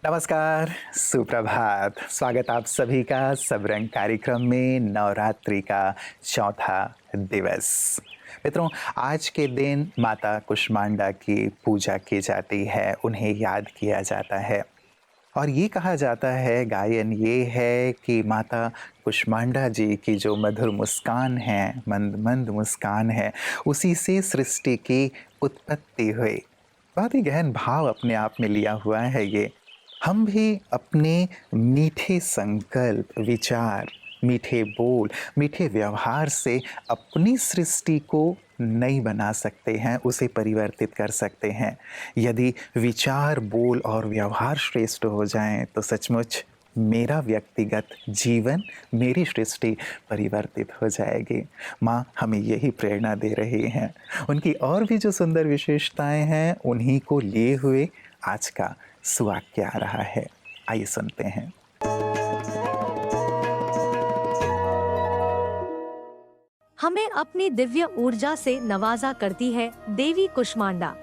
नमस्कार, सुप्रभात। स्वागत आप सभी का सबरंग कार्यक्रम में नवरात्रि का चौथा दिवस। मित्रों, आज के दिन माता कुष्मांडा की पूजा की जाती है, उन्हें याद किया जाता है और ये कहा जाता है, गायन ये है कि माता कुष्मांडा जी की जो मधुर मुस्कान है, मंद मंद मुस्कान है, उसी से सृष्टि की उत्पत्ति हुई। बहुत ही गहन भाव अपने आप में लिया हुआ है ये। हम भी अपने मीठे संकल्प, विचार, मीठे बोल, मीठे व्यवहार से अपनी सृष्टि को नई बना सकते हैं, उसे परिवर्तित कर सकते हैं। यदि विचार, बोल और व्यवहार श्रेष्ठ हो जाएं तो सचमुच मेरा व्यक्तिगत जीवन, मेरी सृष्टि परिवर्तित हो जाएगी। माँ हमें यही प्रेरणा दे रही हैं। उनकी और भी जो सुंदर विशेषताएं हैं, उन्हीं को लिए हुए आज का सुवाक्य आ रहा है। आइए सुनते हैं। हमें अपनी दिव्य ऊर्जा से नवाजा करती है देवी कुष्मांडा।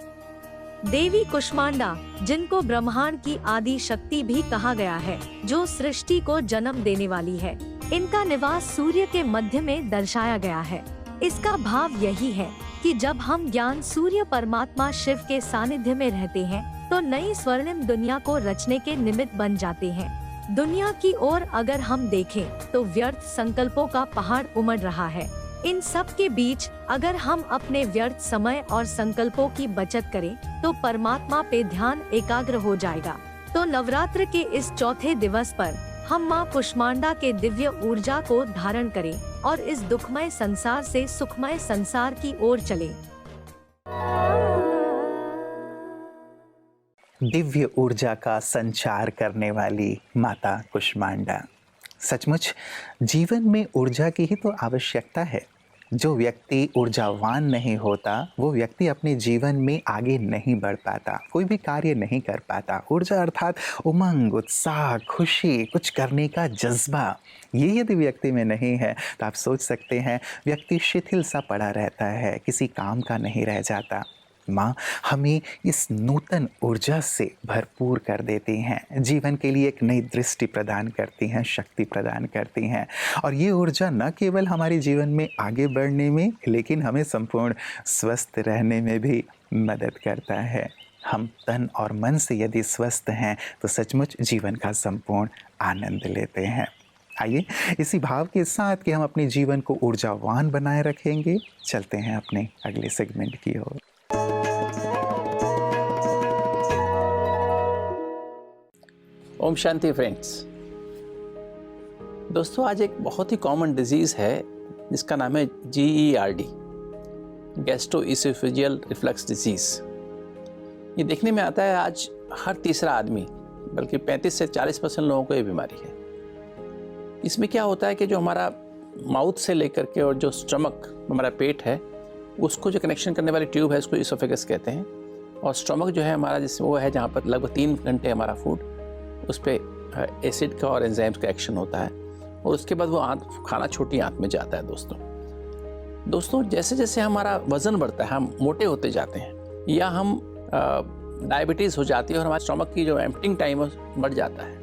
देवी कुष्मांडा, जिनको ब्रह्मांड की आदि शक्ति भी कहा गया है, जो सृष्टि को जन्म देने वाली है, इनका निवास सूर्य के मध्य में दर्शाया गया है। इसका भाव यही है कि जब हम ज्ञान सूर्य परमात्मा शिव के सानिध्य में रहते हैं, तो नई स्वर्णिम दुनिया को रचने के निमित्त बन जाते हैं। दुनिया की ओर अगर हम देखें तो व्यर्थ संकल्पों का पहाड़ उमड़ रहा है। इन सब के बीच अगर हम अपने व्यर्थ समय और संकल्पों की बचत करें तो परमात्मा पे ध्यान एकाग्र हो जाएगा। तो नवरात्र के इस चौथे दिवस पर हम माँ कुष्मांडा के दिव्य ऊर्जा को धारण करें और इस दुखमय संसार से सुखमय संसार की ओर चलें। दिव्य ऊर्जा का संचार करने वाली माता कुष्मांडा। सचमुच जीवन में ऊर्जा की ही तो आवश्यकता है। जो व्यक्ति ऊर्जावान नहीं होता, वो व्यक्ति अपने जीवन में आगे नहीं बढ़ पाता, कोई भी कार्य नहीं कर पाता। ऊर्जा अर्थात उमंग, उत्साह, खुशी, कुछ करने का जज्बा, ये यदि व्यक्ति में नहीं है तो आप सोच सकते हैं व्यक्ति शिथिल सा पड़ा रहता है, किसी काम का नहीं रह जाता। माँ हमें इस नूतन ऊर्जा से भरपूर कर देती हैं, जीवन के लिए एक नई दृष्टि प्रदान करती हैं, शक्ति प्रदान करती हैं। और ये ऊर्जा न केवल हमारे जीवन में आगे बढ़ने में, लेकिन हमें संपूर्ण स्वस्थ रहने में भी मदद करता है। हम तन और मन से यदि स्वस्थ हैं तो सचमुच जीवन का संपूर्ण आनंद लेते हैं। आइए इसी भाव के साथ कि हम अपने जीवन को ऊर्जावान बनाए रखेंगे, चलते हैं अपने अगले सेगमेंट की ओर। ओम शांति फ्रेंड्स। दोस्तों, आज एक बहुत ही कॉमन डिजीज़ है जिसका नाम है GERD, गैस्ट्रोइसोफेजियल रिफ्लक्स डिजीज़। ये देखने में आता है आज हर तीसरा आदमी, बल्कि 35 से 40% लोगों को ये बीमारी है। इसमें क्या होता है कि जो हमारा माउथ से लेकर के और जो स्टमक, हमारा पेट है, उसको जो कनेक्शन करने वाली ट्यूब है उसको इसोफेगस कहते हैं। और स्टमक जो है हमारा, जिसमें वो है जहाँ पर लगभग 3 घंटे हमारा फूड, उस पर एसिड का और एंजाइम्स का एक्शन होता है और उसके बाद वो खाना छोटी आंत में जाता है। दोस्तों जैसे जैसे हमारा वज़न बढ़ता है, हम मोटे होते जाते हैं या हम डायबिटीज़ हो जाती है और हमारे स्टमक की जो एम्प्टिंग टाइम है बढ़ जाता है,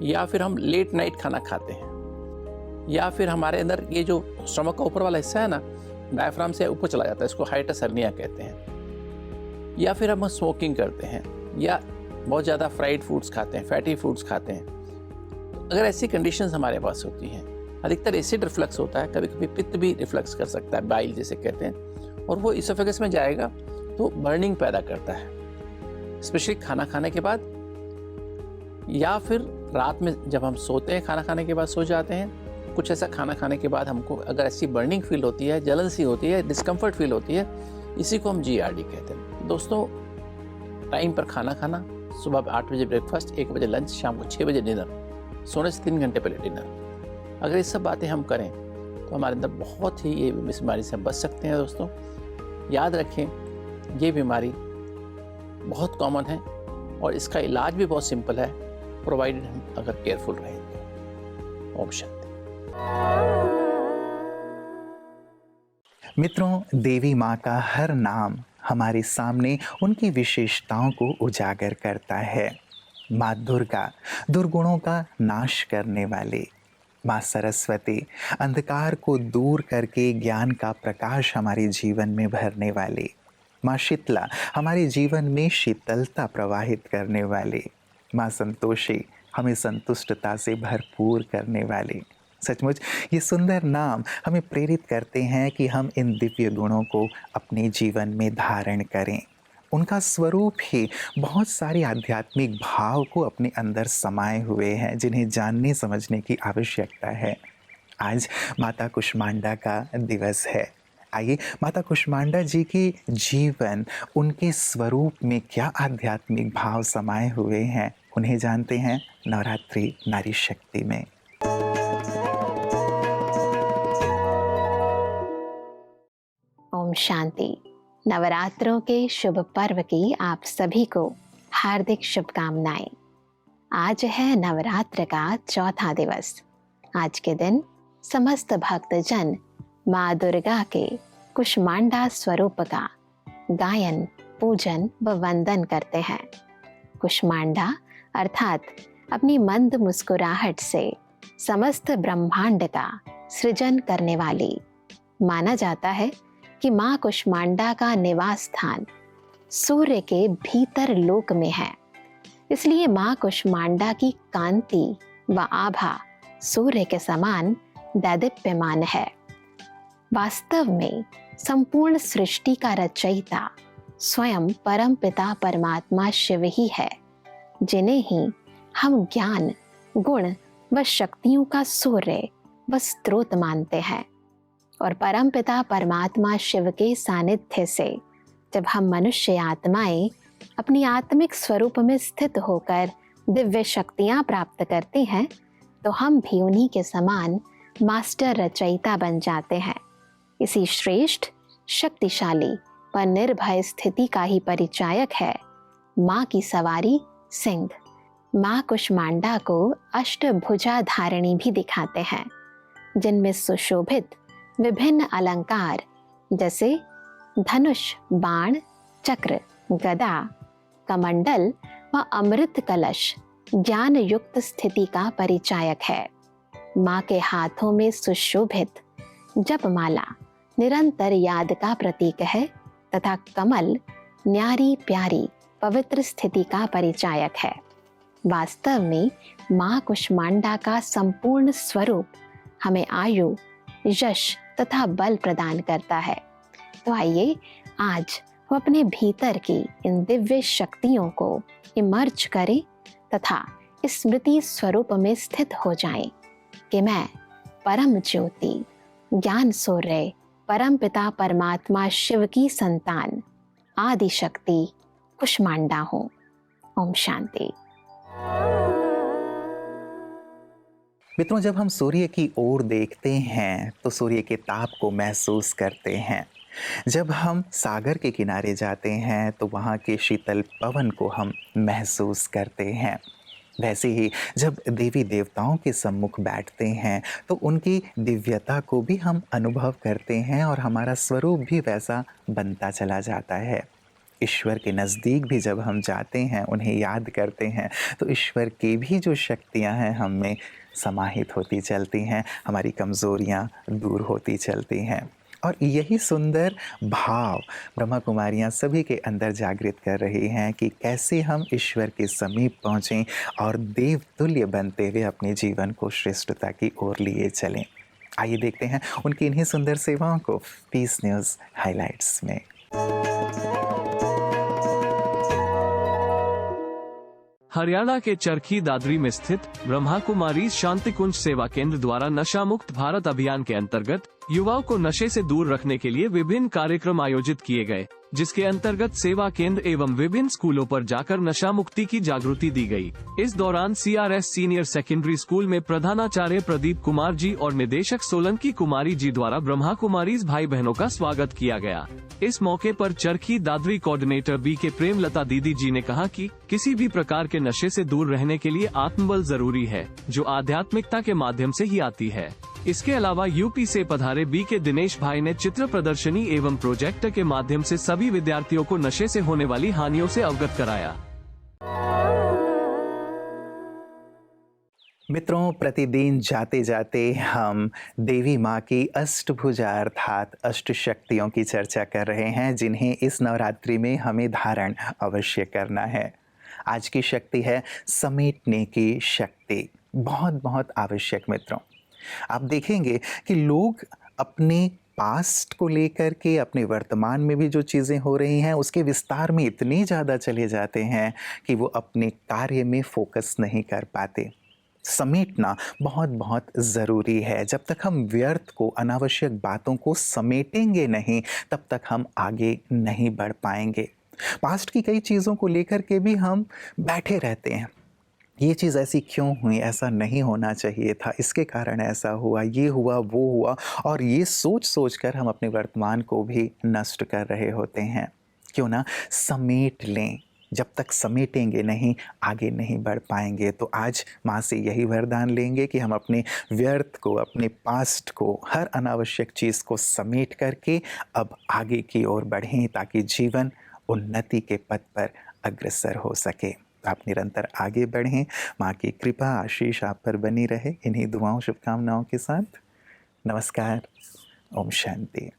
या फिर हम लेट नाइट खाना खाते हैं, या फिर हमारे अंदर ये जो स्टमक का ऊपर वाला हिस्सा है ना, डायफ्राम से ऊपर चला जाता है, इसको हाइटस हर्निया कहते हैं, या फिर हम स्मोकिंग करते हैं या बहुत ज़्यादा फ्राइड फूड्स खाते हैं, फैटी फूड्स खाते हैं। अगर ऐसी कंडीशंस हमारे पास होती हैं, अधिकतर एसिड रिफ्लक्स होता है, कभी कभी पित्त भी रिफ्लक्स कर सकता है, बाइल जिसे कहते हैं, और वो इसोफेगस में जाएगा तो बर्निंग पैदा करता है, स्पेशली खाना खाने के बाद, या फिर रात में जब हम सोते हैं, खाना खाने के बाद सो जाते हैं, कुछ ऐसा खाना खाने के बाद हमको अगर ऐसी बर्निंग फील होती है, जलन सी होती है, डिस्कम्फर्ट फील होती है, इसी को हम GERD कहते हैं। दोस्तों, टाइम पर खाना खाना, सुबह 8 बजे ब्रेकफास्ट, 1 बजे लंच, शाम को 6 बजे डिनर, सोने से 3 घंटे पहले डिनर, अगर ये सब बातें हम करें तो हमारे अंदर बहुत ही ये बीमारी से बच सकते हैं। दोस्तों याद रखें, ये बीमारी बहुत कॉमन है और इसका इलाज भी बहुत सिंपल है, प्रोवाइडेड हम अगर केयरफुल रहें तो। ओम शांति। मित्रों, देवी माँ का हर नाम हमारे सामने उनकी विशेषताओं को उजागर करता है। माँ दुर्गा, दुर्गुणों का नाश करने वाली। माँ सरस्वती, अंधकार को दूर करके ज्ञान का प्रकाश हमारे जीवन में भरने वाली। माँ शीतला, हमारे जीवन में शीतलता प्रवाहित करने वाली। माँ संतोषी, हमें संतुष्टता से भरपूर करने वाली। सचमुच ये सुंदर नाम हमें प्रेरित करते हैं कि हम इन दिव्य गुणों को अपने जीवन में धारण करें। उनका स्वरूप ही बहुत सारे आध्यात्मिक भाव को अपने अंदर समाये हुए हैं, जिन्हें जानने समझने की आवश्यकता है। आज माता कुष्मांडा का दिवस है। आइए माता कुष्मांडा जी के जीवन, उनके स्वरूप में क्या आध्यात्मिक भाव समाये हुए हैं, उन्हें जानते हैं नवरात्रि नारी शक्ति में। ओम शांति। नवरात्रों के शुभ पर्व की आप सभी को हार्दिक शुभकामनाएं। आज है नवरात्र का चौथा दिवस। आज के दिन समस्त भक्तजन माँ दुर्गा के कुष्मांडा स्वरूप का गायन, पूजन व वंदन करते हैं। कुष्मांडा अर्थात अपनी मंद मुस्कुराहट से समस्त ब्रह्मांड का सृजन करने वाली। माना जाता है कि माँ कुष्मांडा का निवास स्थान सूर्य के भीतर लोक में है। इसलिए माँ कुष्मांडा की कांति व आभा सूर्य के समान दैदीप्यमान है। वास्तव में संपूर्ण सृष्टि का रचयिता स्वयं परम पिता परमात्मा शिव ही है, जिन्हें ही हम ज्ञान, गुण व शक्तियों का सूर्य व स्रोत मानते हैं। और परमपिता परमात्मा शिव के सानिध्य से जब हम मनुष्य आत्माएं अपनी आत्मिक स्वरूप में स्थित होकर दिव्य शक्तियां प्राप्त करते हैं, तो हम भी उन्हीं के समान मास्टर रचयिता बन जाते हैं। इसी श्रेष्ठ, शक्तिशाली व निर्भय स्थिति का ही परिचायक है माँ की सवारी सिंह। माँ कुष्मांडा को अष्टभुजा धारिणी भी दिखाते हैं, जिनमें सुशोभित विभिन्न अलंकार जैसे धनुष, बाण, चक्र, गदा, कमंडल व अमृत कलश ज्ञान युक्त स्थिति का परिचायक है। माँ के हाथों में सुशोभित जपमाला निरंतर याद का प्रतीक है तथा कमल न्यारी प्यारी पवित्र स्थिति का परिचायक है। वास्तव में माँ कुष्मांडा का संपूर्ण स्वरूप हमें आयु, यश तथा बल प्रदान करता है। तो आइए आज हम अपने भीतर की इन दिव्य शक्तियों को इमर्ज करें तथा स्मृति स्वरूप में स्थित हो जाएं कि मैं परम ज्योति, ज्ञान सूर्य, परम पिता परमात्मा शिव की संतान, आदि शक्ति कुष्मांडा हूँ। ओम शांति। मित्रों, जब हम सूर्य की ओर देखते हैं तो सूर्य के ताप को महसूस करते हैं। जब हम सागर के किनारे जाते हैं तो वहाँ के शीतल पवन को हम महसूस करते हैं। वैसे ही जब देवी देवताओं के सम्मुख बैठते हैं तो उनकी दिव्यता को भी हम अनुभव करते हैं और हमारा स्वरूप भी वैसा बनता चला जाता है। ईश्वर के नज़दीक भी जब हम जाते हैं, उन्हें याद करते हैं, तो ईश्वर की भी जो शक्तियां हैं हम में समाहित होती चलती हैं, हमारी कमज़ोरियां दूर होती चलती हैं। और यही सुंदर भाव ब्रह्मा कुमारियाँ सभी के अंदर जागृत कर रही हैं कि कैसे हम ईश्वर के समीप पहुँचें और देव तुल्य बनते हुए अपने जीवन को श्रेष्ठता की ओर लिए चलें। आइए देखते हैं उनकी इन्हीं सुंदर सेवाओं को पीस न्यूज़ हाइलाइट्स में। हरियाणा के चरखी दादरी में स्थित ब्रह्मा कुमारी शांति कुंज सेवा केंद्र द्वारा नशा मुक्त भारत अभियान के अंतर्गत युवाओं को नशे से दूर रखने के लिए विभिन्न कार्यक्रम आयोजित किए गए, जिसके अंतर्गत सेवा केंद्र एवं विभिन्न स्कूलों पर जाकर नशा मुक्ति की जागृति दी गई। इस दौरान CRS सीनियर सेकेंडरी स्कूल में प्रधानाचार्य प्रदीप कुमार जी और निदेशक सोलंकी कुमारी जी द्वारा ब्रह्मा कुमारीज भाई बहनों का स्वागत किया गया। इस मौके पर चरखी दादरी कोऑर्डिनेटर BK प्रेमलता दीदी जी ने कहा कि किसी भी प्रकार के नशे से दूर रहने के लिए आत्मबल जरूरी है, जो आध्यात्मिकता के माध्यम से ही आती है। इसके अलावा यूपी से पधारे BK दिनेश भाई ने चित्र प्रदर्शनी एवं प्रोजेक्टर के माध्यम से सभी विद्यार्थियों को नशे से होने वाली हानियों से अवगत कराया। मित्रों, प्रतिदिन जाते जाते हम देवी माँ की अष्टभुजा अर्थात अष्ट शक्तियों की चर्चा कर रहे हैं, जिन्हें इस नवरात्रि में हमें धारण अवश्य करना है। आज की शक्ति है समेटने की शक्ति, बहुत बहुत आवश्यक। मित्रों, आप देखेंगे कि लोग अपने पास्ट को लेकर के, अपने वर्तमान में भी जो चीज़ें हो रही हैं उसके विस्तार में इतने ज़्यादा चले जाते हैं कि वो अपने कार्य में फोकस नहीं कर पाते। समेटना बहुत बहुत ज़रूरी है। जब तक हम व्यर्थ को, अनावश्यक बातों को समेटेंगे नहीं, तब तक हम आगे नहीं बढ़ पाएंगे। पास्ट की कई चीज़ों को लेकर के भी हम बैठे रहते हैं, ये चीज़ ऐसी क्यों हुई, ऐसा नहीं होना चाहिए था, इसके कारण ऐसा हुआ, ये हुआ, वो हुआ, और ये सोच सोच कर हम अपने वर्तमान को भी नष्ट कर रहे होते हैं। क्यों ना समेट लें। जब तक समेटेंगे नहीं, आगे नहीं बढ़ पाएंगे। तो आज माँ से यही वरदान लेंगे कि हम अपने व्यर्थ को, अपने पास्ट को, हर अनावश्यक चीज़ को समेट करके अब आगे की ओर बढ़ें, ताकि जीवन उन्नति के पथ पर अग्रसर हो सके। आप निरंतर आगे बढ़ें। माँ की कृपा, आशीष आप पर बनी रहे। इन्हीं दुआओं, शुभकामनाओं के साथ नमस्कार। ओम शांति।